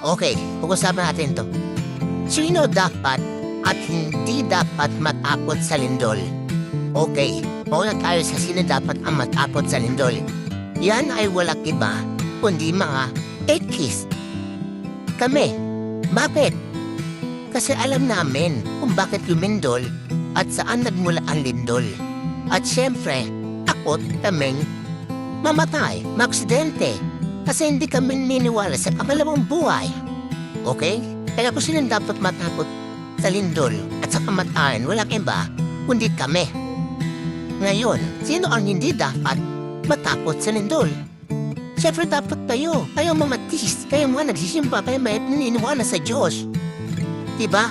Okay, pag-usapan natin to. Sino dapat at hindi dapat matakot sa lindol? Okay, mauna tayo sa sino dapat ang matakot sa lindol. Yan ay walang iba, kundi mga ekis. Kami. Bakit? Kasi alam namin kung bakit lumindol at saan nagmula ang lindol. At syempre, takot kaming mamatay, maaksidente. Kasi hindi kami niniwala sa pangalawang buhay. Okay? Kaya kung sino dapat matakot sa lindol at sa kamatayan, walang iba, kundi kami. Ngayon, sino ang hindi dapat matakot sa lindol? Siyempre dapat kayo mga tis, kayo mga nagsisimba, kayo may naniniwala sa Diyos. Diba?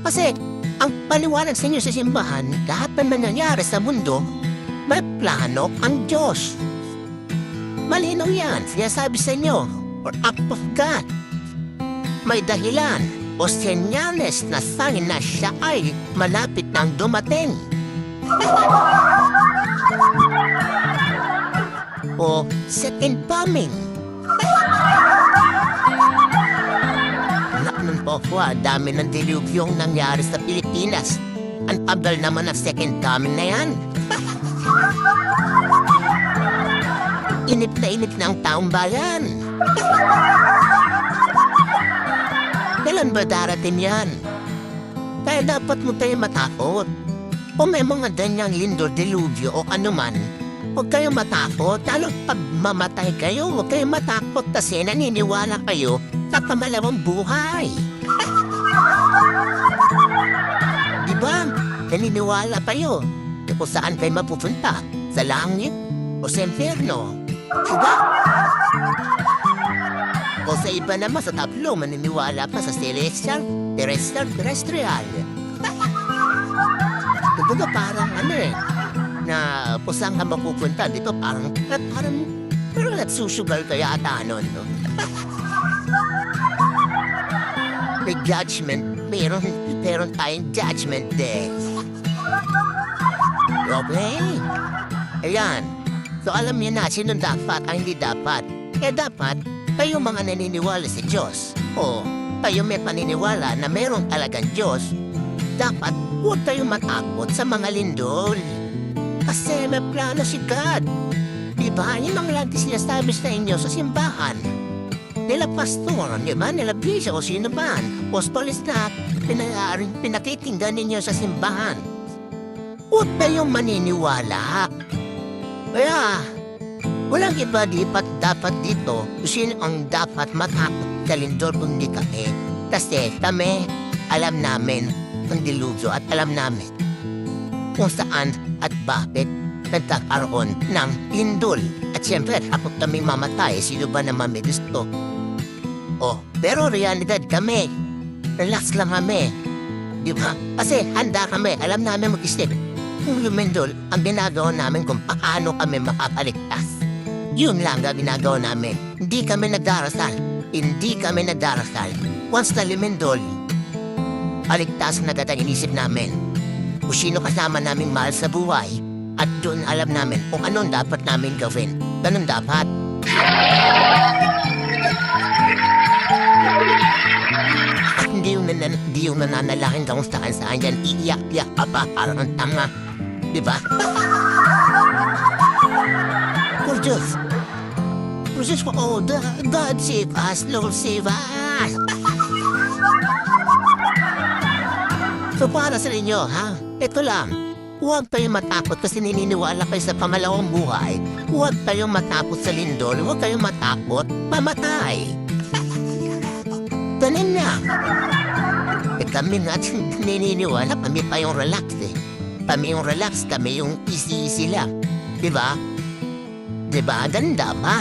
Kasi, ang paniwalag sa inyo sa simbahan, lahat na nangyayari sa mundo, may plano ang Diyos. Malinaw yan, sinasabi sa inyo, or act of God. May dahilan o senyales na sign na siya ay malapit nang dumating. O second coming. Naknon po po, dami ng dilubyong nangyari sa Pilipinas. Ang tagal naman ng second coming na yan. Inip na ang taong bayan. Kailan ba darating yan? Kaya dapat mo tayo matakot. Kung may mga ganyang lindol, dilubyo o anuman, huwag kayong matakot. Lalo pag mamatay kayo, huwag kayong matakot kasi naniniwala kayo sa pamalawang buhay. Diba? Naniniwala kayo kung saan kayo mapupunta? Sa langit o sa impyerno? Diba? O sa iba naman sa tablo, maniniwala pa sa celestial, terrestrial. Kumbaga parang na kung saan ka mapupunta dito, parang nagsusugal kaya ata no? May judgment, meron tayong judgment day. Okay? Ayan. So alam niyo na sino dapat ang hindi dapat. Kaya dapat, kayo mga naniniwala sa Diyos o kayo may paniniwala na mayroong talagang Diyos, dapat huwag kayong matakot sa mga lindol. Kasi may plano si God. Diba? Yung mga lagi sinasabi sa inyo sa simbahan. Nila pastor, diba? Nila bisyo o sino man. Apostolis na pinatitinggan ninyo sa simbahan. Huwag kayong maniniwala. Kaya, walang iba dapat dito kung sino ang dapat matakot sa lindol kundi kami. Kasi kami, alam namin ang dilubyo at alam namin kung saan at bakit nagkakaroon ng lindol. At siyempre, takot kami mamatay. Sino ba naman may gusto? Oh, pero realidad kami. Relax lang kami. Diba? Kasi handa kami. Alam namin mag-isip. Kung lumindol, ang ginagawa namin kung paano kami makapaligtas. Yun lang ang ginagawa namin. Hindi kami nagdarasal. Once na lumindol, paligtas na agad ang inisip namin. Kung sino kasama naming mahal sa buhay, at doon alam namin kung anong dapat namin gawin. Ganun dapat. At hindi yung nananalangin kung saan yan, iiyak-iyak ka pa parang ang tanga. Diba? For Diyos, oh, God save us, Lord save us. So para sa inyo, ha? Ito lang, huwag kayong matakot kasi naniniwala kayo sa pamalawang buhay. Huwag kayong matakot sa lindol, huwag kayong matakot mamatay. Ganun na. Kami nga naniniwala, kami pa yung relax eh. Kami yung relax, kami yung easy lang. Diba? Diba? Ganda ba?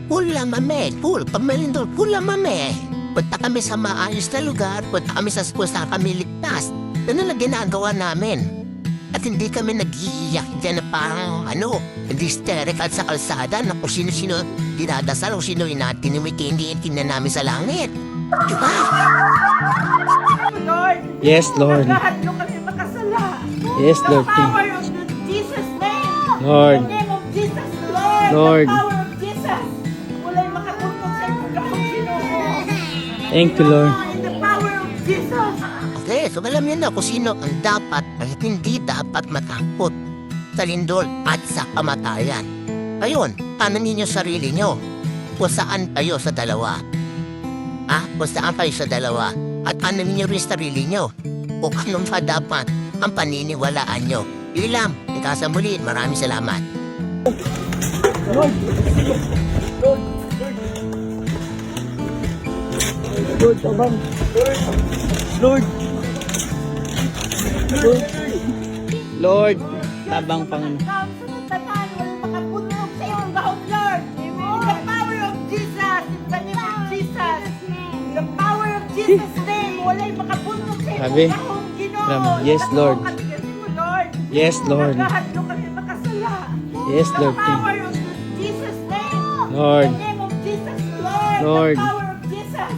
Cool lang mami, cool. Pag may lindol, cool lang mami. Punta kami sa maayos na lugar, punta kami sa kami ligtas. Ganun lang ginagawa namin. At hindi kami nag-iiyak dyan na parang hysterical sa kalsada na kung sino-sino dinadasal o sino tinimitin na namin sa langit. Diba? Lord, Yes, Lord. lahat nyo kami makasala. Yes, The Lord. power of Jesus' name. Lord. The name of Jesus, Lord. Lord. The power of Jesus. Wala'y makatulog sa inyong Ginoo. Thank you, Lord. In the power of Jesus. Okay, so alam niyo na kung sino ang dapat at hindi dapat matakot sa lindol at sa kamatayan. Ngayon, paano ninyo sarili nyo? Kung saan kayo sa dalawa? Kung saan kayo sa dalawa? At paano ninyo rin sarili nyo? O anong pa dapat ang paniniwalaan nyo? Ilam, ikaw sa muli, maraming salamat. Lord, tabang. Lord. Lord, tabang Panginoon. Sunod na tayo, walang makapunog sa iyong gahong, Lord. In the power of Jesus, in the name of Jesus. In the power of Jesus' name, wala'y makapunog sa Grabe. iyong gahong, Ginoo. Grabe. Yes, Lord. Napakatigasin mo, Lord. Yes, Lord. Nagahadlo kami makasala. Yes, In Lord. the power of Jesus' name. Lord. In the name of Jesus, Lord. Lord. The power of Jesus.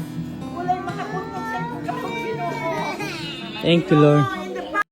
Wala'y makapunog sa iyong gahong, Ginoo. Thank you, Lord.